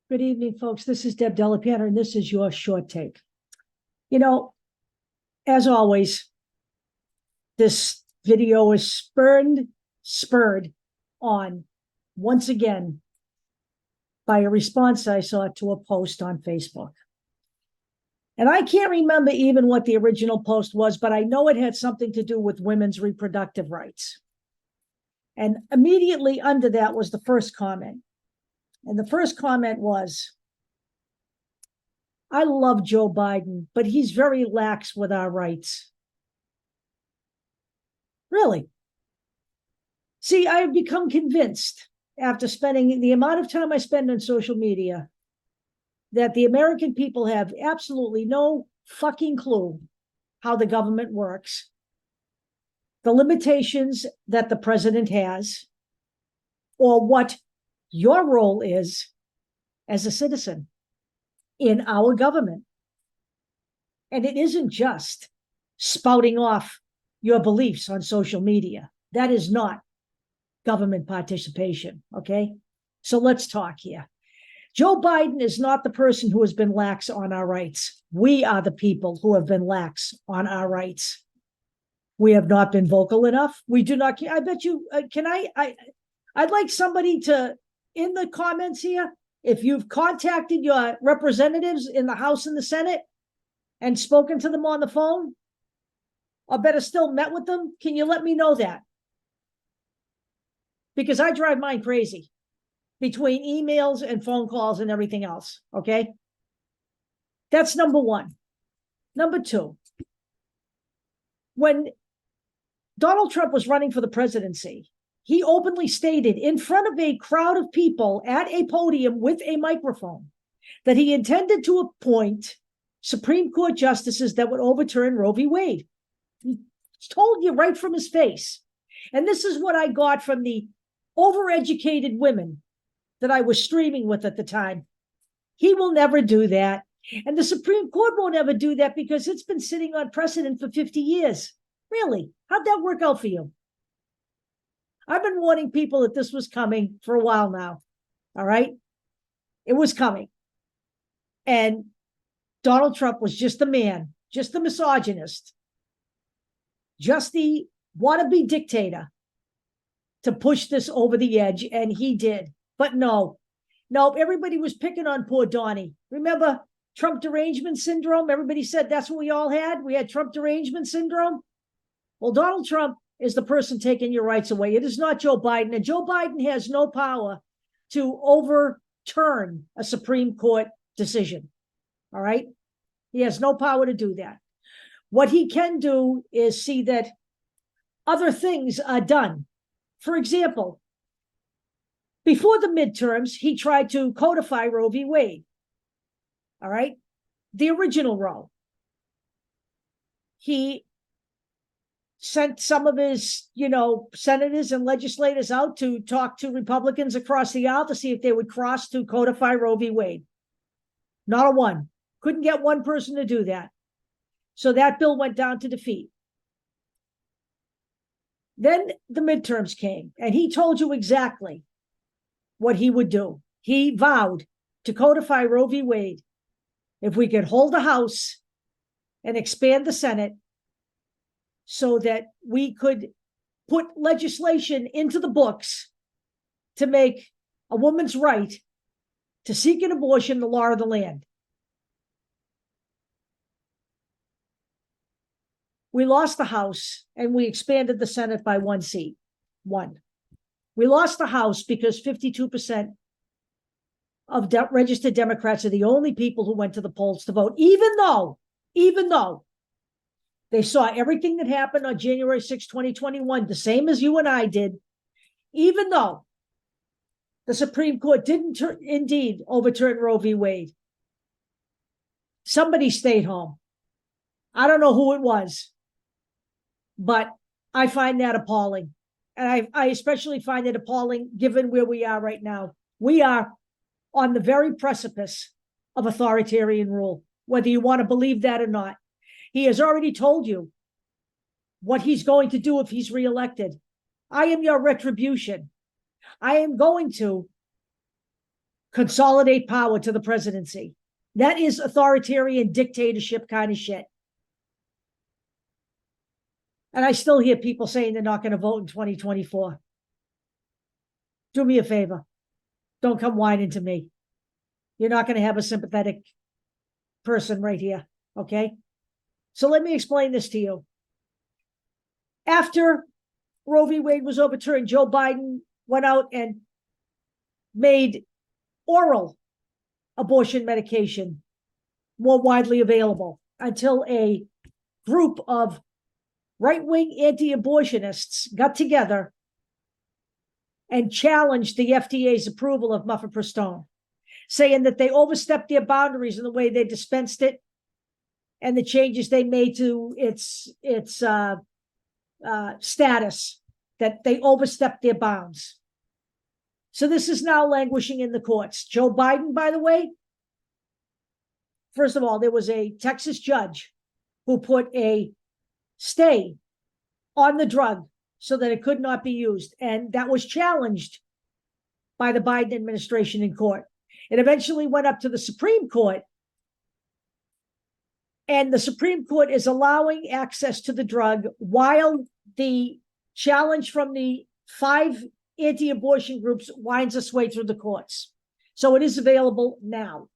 Good evening, folks. This is Deb Delapiana, and this is your short take. You know, as always, this video is spurred on once again by a response I saw to a post on Facebook. And I can't remember even what the original post was, but I know it had something to do with women's reproductive rights. And immediately under that was the first comment. And the first comment was, I love Joe Biden, but he's very lax with our rights. Really? See, I have become convinced after spending the amount of time I spend on social media that the American people have absolutely no fucking clue how the government works, the limitations that the president has, or what your role is as a citizen in our government. And it isn't just spouting off your beliefs on social media. That is not government participation, okay? So let's talk here. Joe Biden is not the person who has been lax on our rights. We are the people who have been lax on our rights. We have not been vocal enough. We do not. I bet you. I'd like somebody to, in the comments here, if you've contacted your representatives in the House and the Senate and spoken to them on the phone, or better still, met with them, can you let me know that? Because I drive mine crazy between emails and phone calls and everything else, okay? That's number one. Number two, when Donald Trump was running for the presidency, he openly stated in front of a crowd of people at a podium with a microphone that he intended to appoint Supreme Court justices that would overturn Roe v. Wade. He told you right from his face. And this is what I got from the overeducated women that I was streaming with at the time. He will never do that. And the Supreme Court won't ever do that because it's been sitting on precedent for 50 years. Really? How'd that work out for you? I've been warning people that this was coming for a while now. All right? It was coming. And Donald Trump was just a man, just a misogynist, just the wannabe dictator to push this over the edge, and he did. But no, everybody was picking on poor Donnie. Remember Trump derangement syndrome? Everybody said that's what we all had. We had Trump derangement syndrome. Well, Donald Trump is the person taking your rights away. It is not Joe Biden. And Joe Biden has no power to overturn a Supreme Court decision. All right? He has no power to do that. What he can do is see that other things are done. For example, before the midterms, he tried to codify Roe v. Wade. All right? The original Roe. He sent some of his, senators and legislators out to talk to Republicans across the aisle to see if they would cross to codify Roe v. Wade. Not a one. Couldn't get one person to do that. So that bill went down to defeat. Then the midterms came, and he told you exactly what he would do. He vowed to codify Roe v. Wade if we could hold the House and expand the Senate so that we could put legislation into the books to make a woman's right to seek an abortion the law of the land. We lost the House and we expanded the Senate by one seat. One. We lost the House because 52% of registered Democrats are the only people who went to the polls to vote, even though they saw everything that happened on January 6, 2021, the same as you and I did, even though the Supreme Court didn't indeed overturn Roe v. Wade. Somebody stayed home. I don't know who it was, but I find that appalling. And I especially find it appalling given where we are right now. We are on the very precipice of authoritarian rule, whether you want to believe that or not. He has already told you what he's going to do if he's reelected. I am your retribution. I am going to consolidate power to the presidency. That is authoritarian dictatorship kind of shit. And I still hear people saying they're not going to vote in 2024. Do me a favor. Don't come whining to me. You're not going to have a sympathetic person right here, okay? So let me explain this to you. After Roe v. Wade was overturned, Joe Biden went out and made oral abortion medication more widely available until a group of right-wing anti-abortionists got together and challenged the FDA's approval of mifepristone, saying that they overstepped their boundaries in the way they dispensed it and the changes they made to its status, that they overstepped their bounds. So this is now languishing in the courts. Joe Biden, by the way, first of all, there was a Texas judge who put a stay on the drug so that it could not be used. And that was challenged by the Biden administration in court. It eventually went up to the Supreme Court. And the Supreme Court is allowing access to the drug while the challenge from the 5 anti-abortion groups winds its way through the courts. So it is available now.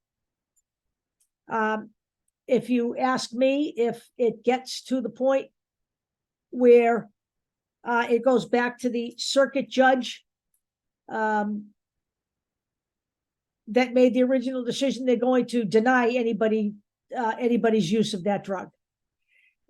If you ask me, if it gets to the point where it goes back to the circuit judge that made the original decision, they're going to deny anybody's use of that drug.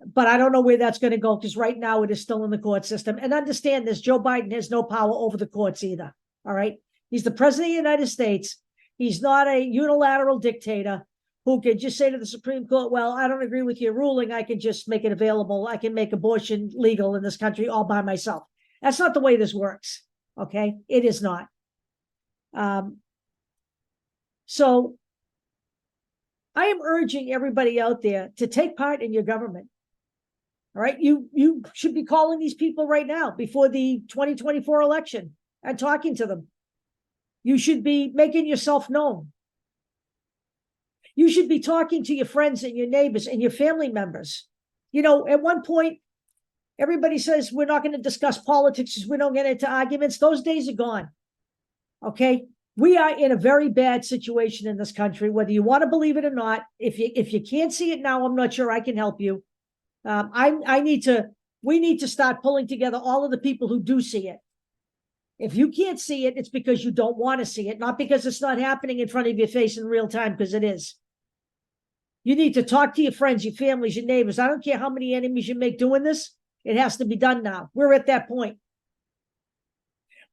But I don't know where that's going to go, because right now it is still in the court system. And understand this, Joe Biden has no power over the courts either, all right? He's the president of the United States. He's not a unilateral dictator who can just say to the Supreme Court, well, I don't agree with your ruling. I can just make it available. I can make abortion legal in this country all by myself. That's not the way this works, okay? It is not. So I am urging everybody out there to take part in your government. All right, you should be calling these people right now before the 2024 election and talking to them. You should be making yourself known. You should be talking to your friends and your neighbors and your family members. You know, at one point, everybody says we're not going to discuss politics because we don't get into arguments. Those days are gone. Okay, we are in a very bad situation in this country, whether you want to believe it or not. If you can't see it now, I'm not sure I can help you. We need to start pulling together all of the people who do see it. If you can't see it, it's because you don't want to see it, not because it's not happening in front of your face in real time, because it is. You need to talk to your friends, your families, your neighbors. I don't care how many enemies you make doing this. It has to be done now. We're at that point.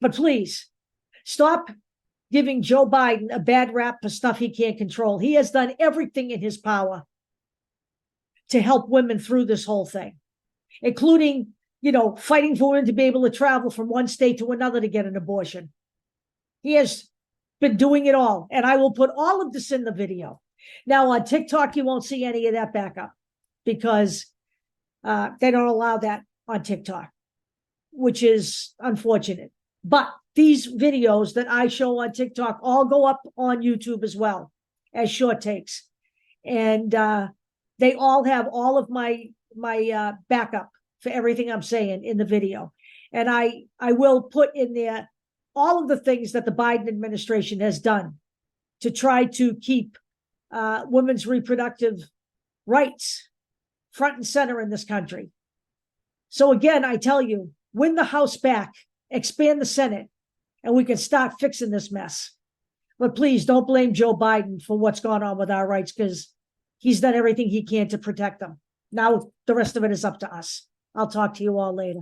But please, stop giving Joe Biden a bad rap for stuff he can't control. He has done everything in his power to help women through this whole thing, including, you know, fighting for women to be able to travel from one state to another to get an abortion. He has been doing it all. And I will put all of this in the video. Now, on TikTok, you won't see any of that backup because they don't allow that on TikTok, which is unfortunate. But these videos that I show on TikTok all go up on YouTube as well as short takes. And they all have all of my backup for everything I'm saying in the video. And I will put in there all of the things that the Biden administration has done to try to keep women's reproductive rights front and center in this country. So again, I tell you, win the House back, expand the Senate, and we can start fixing this mess. But please don't blame Joe Biden for what's gone on with our rights, because he's done everything he can to protect them. Now the rest of it is up to us. I'll talk to you all later.